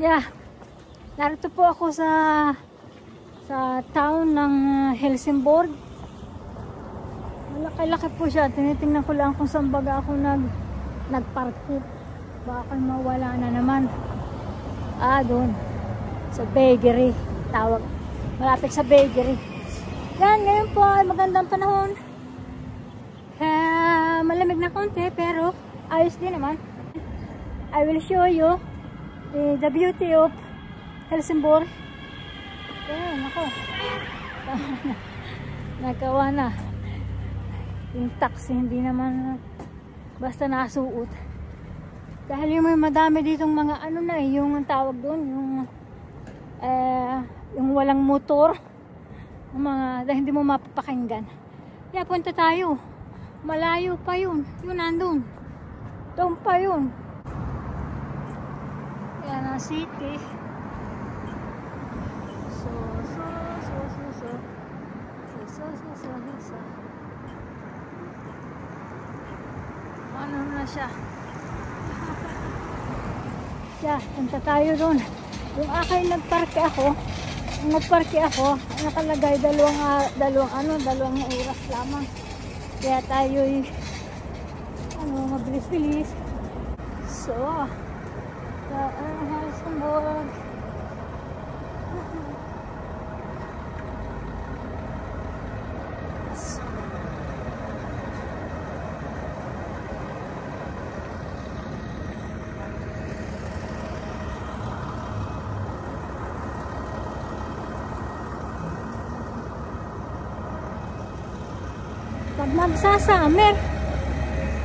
Yeah, narito po ako sa town ng Helsingborg. Malaki-laki po siya. Tinitingnan ko lang kung saan baga ako nagparkit. Baka mawala na naman. Doon. Sa bakery. Tawag. Malapit sa bakery. Yan, ngayon po ay magandang panahon. Malamig na konti pero ayos din naman. I will show you the beauty of Helsingborg. Ayan, ako. Nagawa na. Yung taxi, hindi naman basta nasuot. Dahil yung may madami ditong mga ano na yung tawag doon, yung walang motor. Mga, dahil hindi mo mapapakinggan. Kaya punta tayo. Malayo pa yun. Yun nandun. Doon pa yun. Yan ang city. So. Ano na siya? Siya, punta tayo doon. Yung akin nagparke ako, nakalagay dalawang oras lamang. Kaya tayo'y mabilis-bilis. So, Helsingborg. Pag magsa-summer,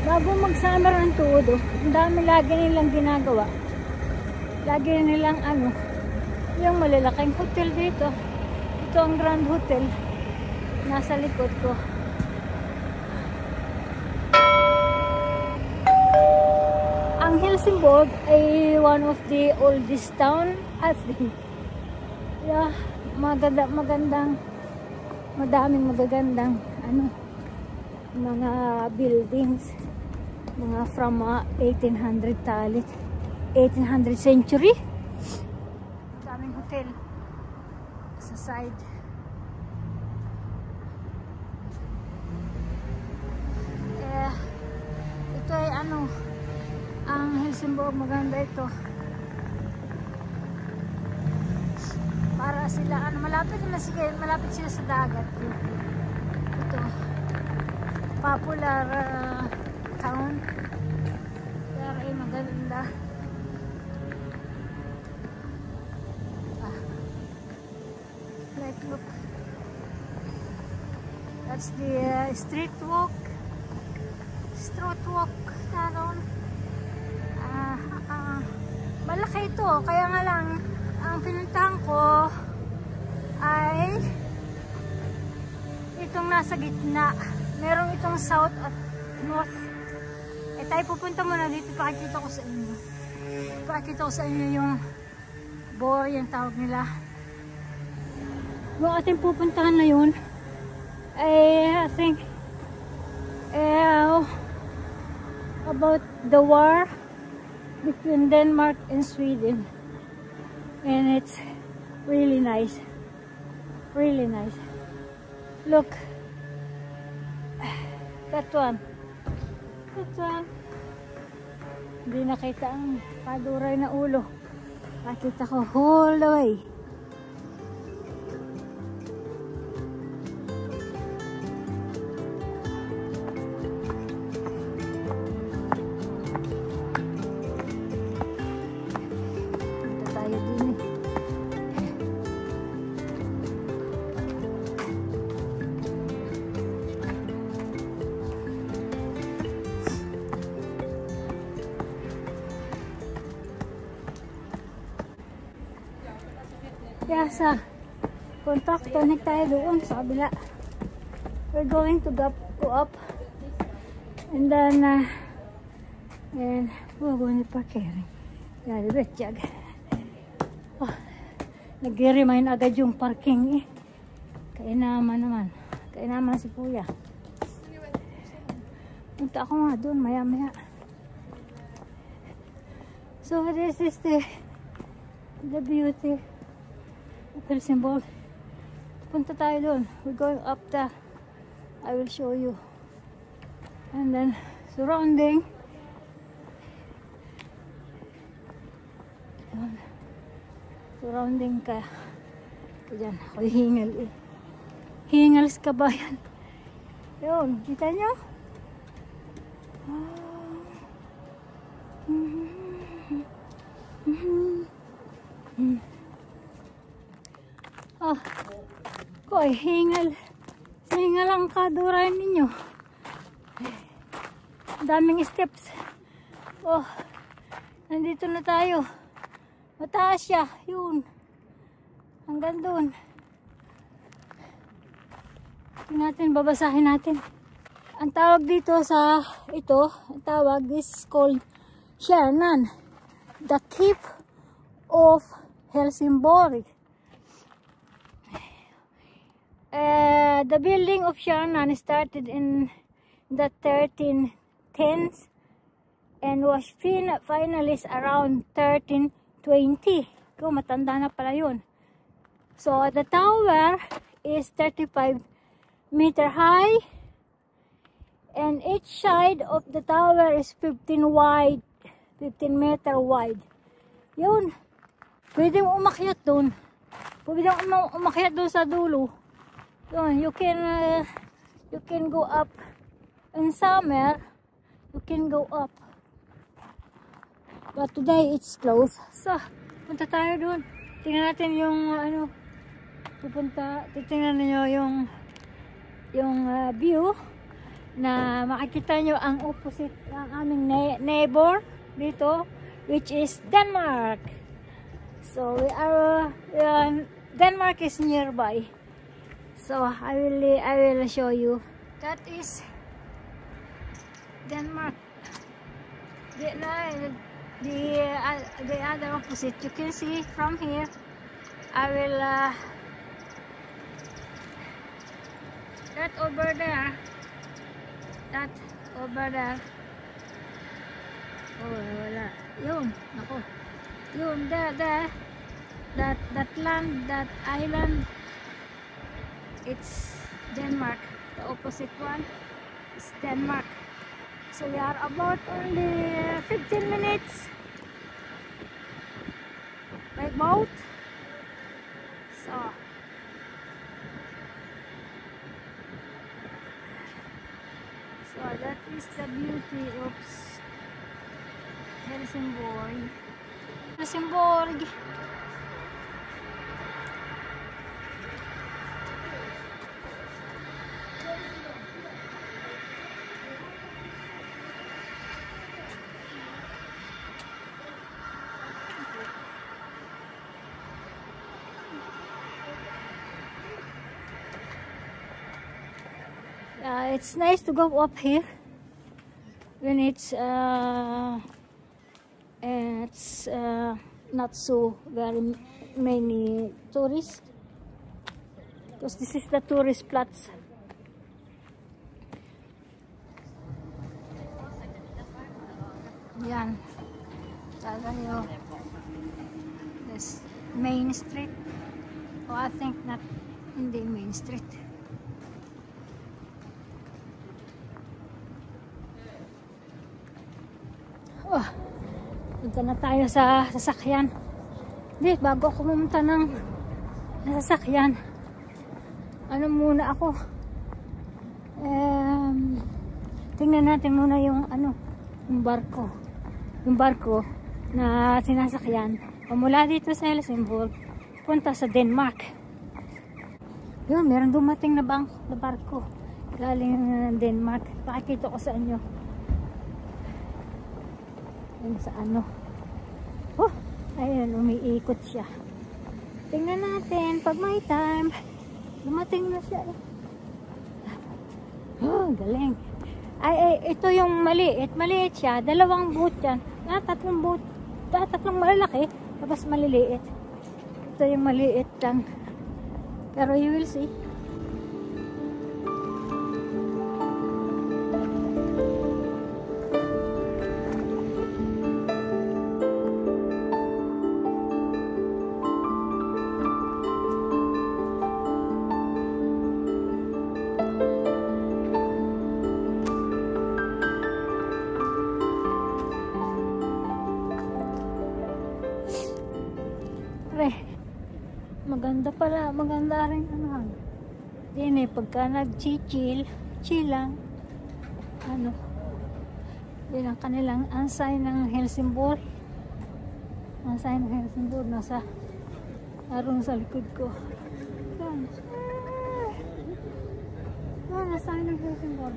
bago mag-summer ang tuod, ang dami lagi nilang ginagawa. Lagi nilang yung malalaking hotel dito. Ito ang Grand Hotel. Nasa likod ko. Ang Helsingborg ay one of the oldest town, I think. Yeah, madaming magagandang mga buildings, mga from 1800 century. Daming hotel sa side. Ito ay ang Helsingborg, maganda ito. Para sila malapit sila sa dagat. Ito popular town. Pero ay maganda. Like look, that's the street walk town. Malaki ito, kaya nga lang ang pinuntahan ko ay itong nasa gitna. Merong itong south at north. Tayo pupunta muna dito. Pakikita ko sa inyo yung boy, yung tawag nila. Yung ating pupuntahan na yun I think about the war between Denmark and Sweden, and it's really nice. Look, that one. Hindi nakita ang paduray na ulo. Nakita ko all the way. Punta tayo din eh. Kaya sa contact, connect tayo doon sa kabila. We're going to go up and then and we're going to parking. Yeah, the betjag. Nag-remind agad yung parking eh. Kainaman si kuya. Punta ako nga doon maya. So this is the The beauty of Helsingborg. Punta tayo doon. We're going up the, I will show you. And then surrounding. Surrounding ka. Diyan, ako hingal eh. Hingal sa kabayan. Yun, kita nyo? Ah, koy, hingal. Hingal ang kadurayan ninyo. Daming steps. Oh, nandito na tayo. Mataas siya, yun. Hanggang doon. Tingnan natin, babasahin natin. Ang tawag dito sa ito, ang tawag is called Kärnan, the tip of Helsingborg. The building of Kärnan started in the 1310s and was finalized around 1320. Kung matanda na pala yun. So the tower is 35 meter high and each side of the tower is 15 meter wide. Yun. Pwede mo umakyat doon. Pwede mo umakyat doon sa dulo. Yun, you can go up in summer. You can go up. But today it's closed. So, punta tayo doon. Tingnan natin yung ano, titingnan niyo yung view na makikita nyo ang opposite ng aming neighbor dito, which is Denmark. So we are Denmark is nearby. So I will show you. That is Denmark. The other opposite. You can see from here. I will that over there. That over there. Oh, wala. Yun, ako. Yun, there. That land, that island, it's Denmark. The opposite one is Denmark. So we are about only 15 minutes by boat. So that is the beauty of Helsingborg. Helsingborg. It's nice to go up here when it's not so very many tourists, because this is the tourist plots. Yan, tayo this main street. Oh, I think not in the main street. Oh, punta na tayo sa sasakyan. Hindi, bago ako pumunta ng sasakyan, ano muna ako, tingnan natin muna yung yung barko na sinasakyan mula dito sa Helsingborg punta sa Denmark. Yun, meron dumating na barko galing Denmark. Pakikita ko sa inyo sa oh, ayun, umiikot siya. Tingnan natin pag may time. Dumating na siya. Oh, galing. Ay, ito yung maliit siya. Dalawang boat yan. Tatlong boat. Tatlong malalaki, tapos maliliit. Ito yung maliit lang. Pero you will see. Re, maganda pala, maganda rin ano. Din eh, pagka nag-chill lang, ano, din ang kanilang ansay ng Helsingborg. Ansay ng Helsingborg, nasa arong sa likod ko. Yan. Ansay ng Helsingborg.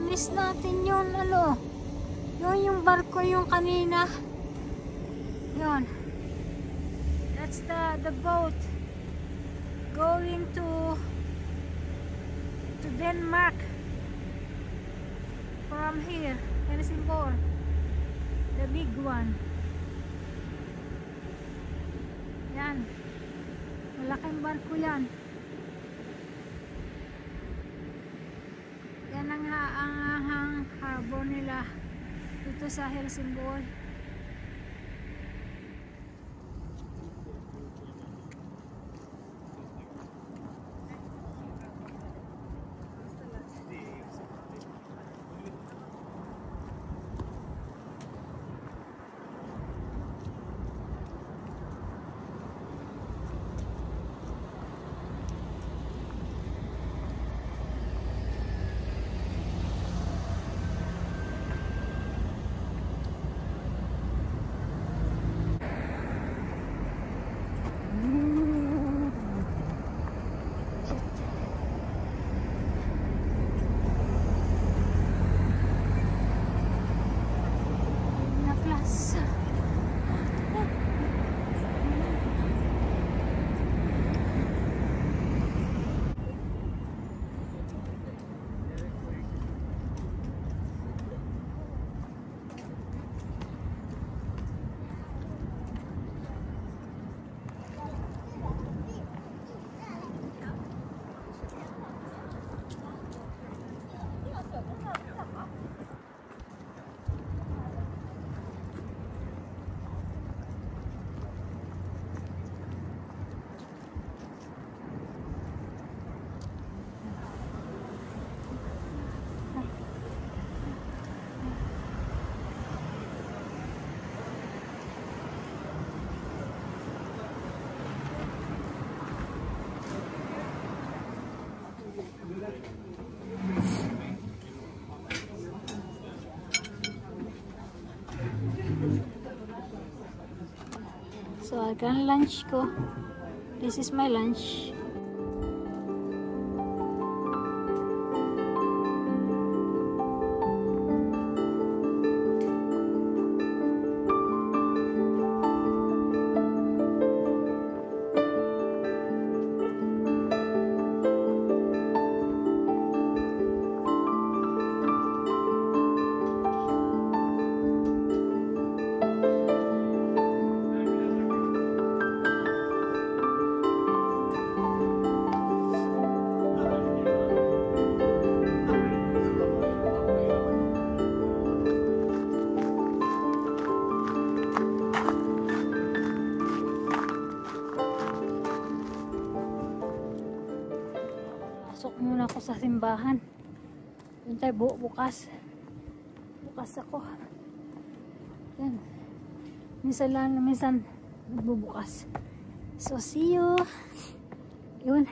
Miss natin yun, ano, yun yung barko yung kanina, yun, that's the boat going to Denmark from here, Helsingborg, the big one. Yan, malaking barko yan. Yan ang harbor nila dito sa Helsingborg. So, agan lunch ko. This is my lunch. Pasok muna ako sa simbahan. Yun tayo bukas. Bukas ako. Yan. Minsan lang, minsan nagbubukas. So, see you. Yun.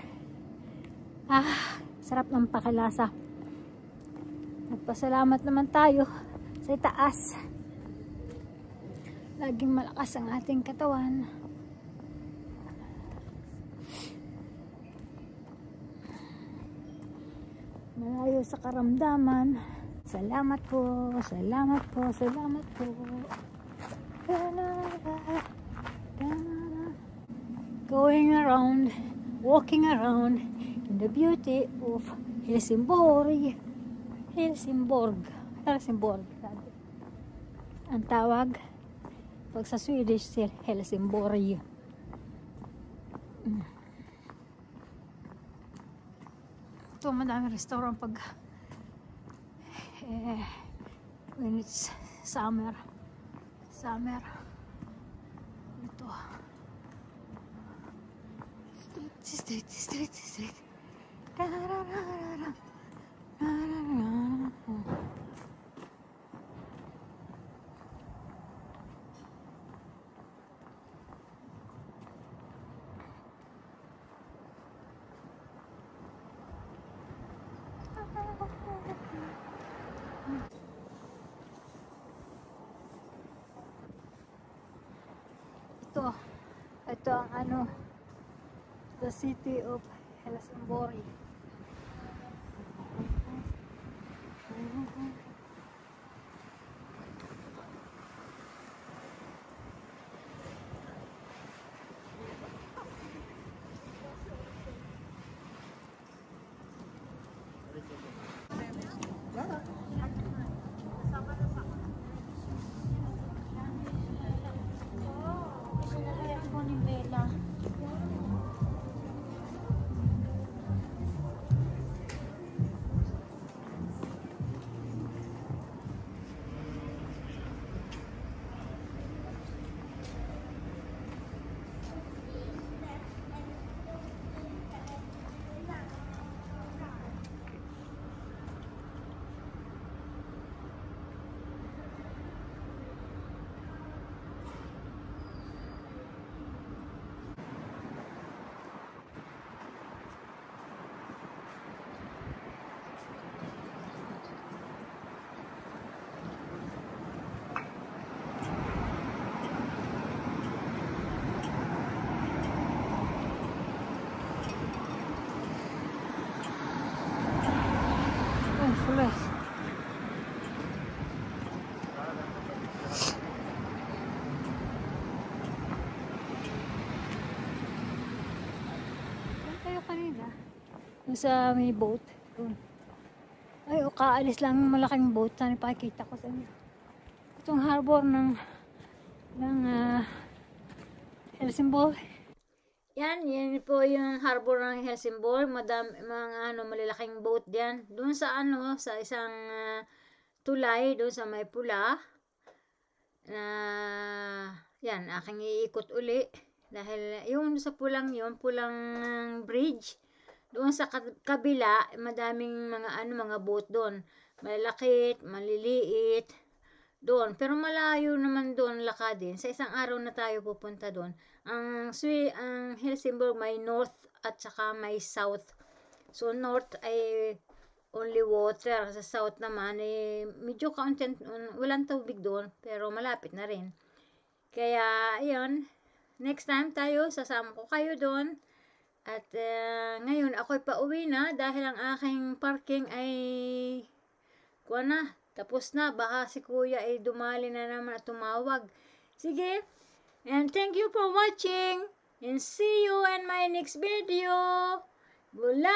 Sarap ng pakilasa. Nagpasalamat naman tayo sa itaas. Laging malakas ang ating katawan. Malayo sa karamdaman. Salamat po, salamat po, salamat po. Going around, walking around in the beauty of Helsingborg. Helsingborg. Ang tawag pag sa Swedish, Helsingborg. Ito, madaming restaurant pag when it's summer. Ito. Street. Ito ang ano, the city of Helsingborg. Full. Tayo kanina. Yung sa may boat. Doon. Ay, kaalis lang malaking boat. Sana pakikita ko sa inyo. Itong harbor ng Helsingborg. Yan po yung harbor ng Helsingborg. Mga malalaking boat diyan. Doon sa sa isang tulay, doon sa may pula. Yan, aking iikot uli. Dahil yung sa pulang bridge. Doon sa kabila, madaming mga boat doon. Malalaki, maliliit. Doon. Pero malayo naman doon lakadin. Sa isang araw na tayo pupunta doon. Ang Helsingborg may north at saka may south. So north ay only water. Sa south naman ay medyo kaunti, walang tubig doon. Pero malapit na rin. Kaya ayun. Next time tayo, sasama ko kayo doon. At ngayon ako'y pauwi na dahil ang aking parking ay tapos na, baka si kuya ay dumali na naman at tumawag. Sige, and thank you for watching, and see you in my next video. Bye!